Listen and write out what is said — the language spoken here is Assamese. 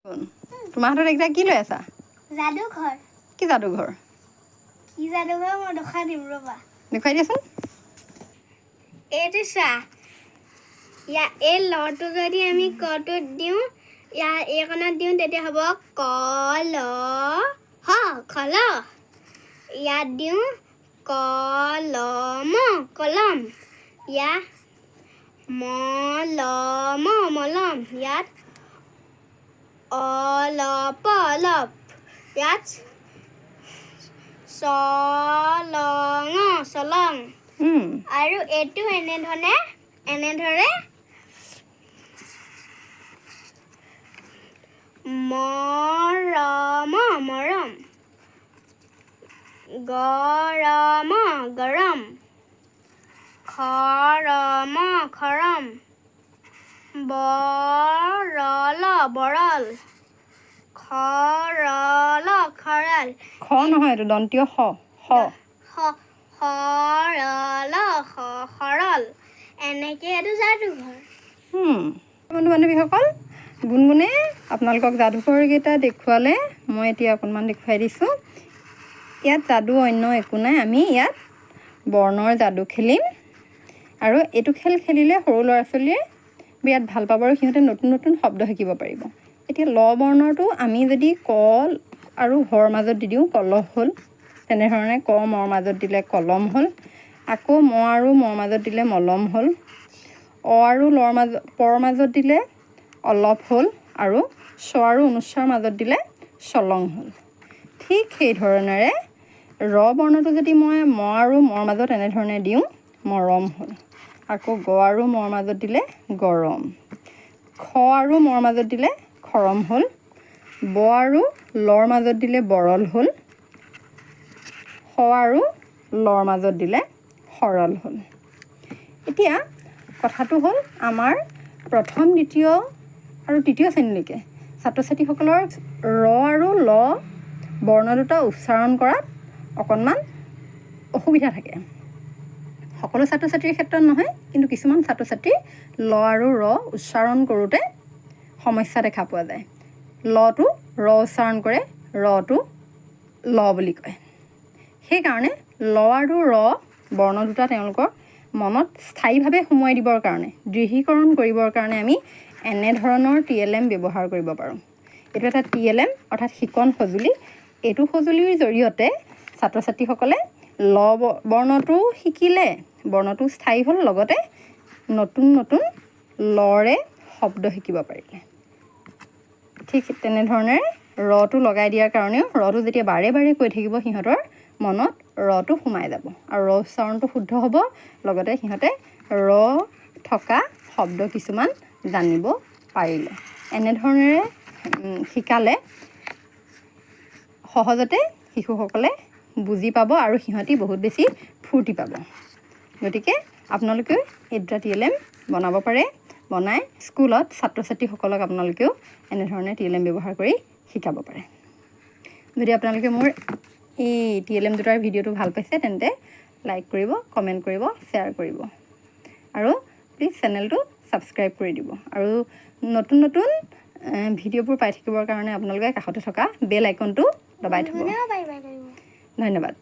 তোমাৰ হাতত এতিয়া কি লৈ আছা? যাদুঘৰ। কি যাদুঘৰ? কি যাদুঘৰ মই দেখাই দিম ৰ'বা। দেখুৱাই দিয়াচোন। এইটো চোৱা। এই লটো যদি আমি কটোত দিওঁ, এইকণত দিওঁ তেতিয়া হ'ব কল খল। ইয়াত দিওঁ কলম কলম। ইয়াত মলম মলম। ইয়াত অলপ অলপ। ইয়াত চলং চলং। আৰু এইটো এনেদৰে মৰম মৰম। গৰম গৰম। খৰম খৰম। বৰল বৰল। খৰল খৰল। খ নহয়, এইটো দন্তীয় স। সৰল সৰল। এনেকে এইটো যাদুঘৰ। বন্ধু বান্ধৱীসকল, গুণগুণে আপোনালোকক যাদুঘৰকেইটা দেখুৱালে। মই এতিয়া অকণমান দেখুৱাই দিছোঁ। ইয়াত যাদু অন্য একো নাই। আমি ইয়াত বৰ্ণৰ যাদু খেলিম। আৰু এইটো খেল খেলিলে সৰু ল'ৰা ছোৱালীয়ে বিৰাট ভাল পাব আৰু সিহঁতে নতুন নতুন শব্দ শিকিব পাৰিব। এতিয়া ল বৰ্ণটো আমি যদি ক আৰু হৰ মাজত দি দিওঁ কলহ হ'ল। তেনেধৰণে ক মৰ মাজত দিলে কলম হ'ল। আকৌ ম আৰু মৰ মাজত দিলে মলম হ'ল। অ আৰু পৰ মাজত দিলে অলপ হ'ল। আৰু চ আৰু অনুস্বাৰৰ মাজত দিলে চলং হ'ল। ঠিক সেই ধৰণেৰে ৰ বৰ্ণটো যদি মই ম আৰু মৰ মাজত এনেধৰণে দিওঁ মৰম হ'ল। আকৌ গ আৰু মৰ মাজত দিলে গৰম। খ আৰু মৰ মাজত দিলে খৰম হ'ল। ব আৰু লৰ মাজত দিলে বৰল হ'ল। স আৰু লৰ মাজত দিলে সৰল হ'ল। এতিয়া কথাটো হ'ল আমাৰ প্ৰথম দ্বিতীয় আৰু তৃতীয় শ্ৰেণীলৈকে ছাত্ৰ ছাত্ৰীসকলৰ ৰ আৰু ল বৰ্ণ দুটা উচ্চাৰণ কৰাত অকণমান অসুবিধা থাকে। সকলো ছাত্ৰ ছাত্ৰীৰ ক্ষেত্ৰত নহয়, কিন্তু কিছুমান ছাত্ৰ ছাত্ৰী ল আৰু ৰ উচ্চাৰণ কৰোঁতে সমস্যা দেখা পোৱা যায়। লটো ৰ উচ্চাৰণ কৰে, ৰটো ল বুলি কয়। সেইকাৰণে ল আৰু ৰ বৰ্ণ দুটা তেওঁলোকৰ মনত স্থায়ীভাৱে সোমোৱাই দিবৰ কাৰণে, দৃঢ়ীকৰণ কৰিবৰ কাৰণে আমি এনেধৰণৰ TLM ব্যৱহাৰ কৰিব পাৰোঁ। এইটো এটা TLM অৰ্থাৎ শিকন সঁজুলি। এইটো সঁজুলিৰ জৰিয়তে ছাত্ৰ ছাত্ৰীসকলে ল বৰ্ণটো শিকিলে, বৰ্ণটো স্থায়ী হ'ল, লগতে নতুন নতুন লৰে শব্দ শিকিব পাৰিলে। ঠিক তেনেধৰণে ৰটো লগাই দিয়াৰ কাৰণেও ৰটো যেতিয়া বাৰে বাৰে কৈ থাকিব সিহঁতৰ মনত ৰটো সোমাই যাব আৰু ৰ উচ্চাৰণটো শুদ্ধ হ'ব। লগতে সিহঁতে ৰ থকা শব্দ কিছুমান জানিব পাৰিলে। এনেধৰণেৰে শিকালে সহজতে শিশুসকলে বুজি পাব আৰু সিহঁতি বহুত বেছি ফূৰ্তি পাব। গতিকে আপোনালোকেও এই দুটা TLM বনাব পাৰে। বনাই স্কুলত ছাত্ৰ ছাত্ৰীসকলক আপোনালোকেও এনেধৰণে TLM ব্যৱহাৰ কৰি শিকাব পাৰে। যদি আপোনালোকে মোৰ এই TLM দুটাৰ ভিডিঅ'টো ভাল পাইছে তেন্তে লাইক কৰিব, কমেণ্ট কৰিব, শ্বেয়াৰ কৰিব আৰু প্লিজ চেনেলটো ছাবস্ক্ৰাইব কৰি দিব। আৰু নতুন নতুন ভিডিঅ'বোৰ পাই থাকিবৰ কাৰণে আপোনালোকে কাষতে থকা বেল আইকনটো দবাই থ'ব। ধন্যবাদ।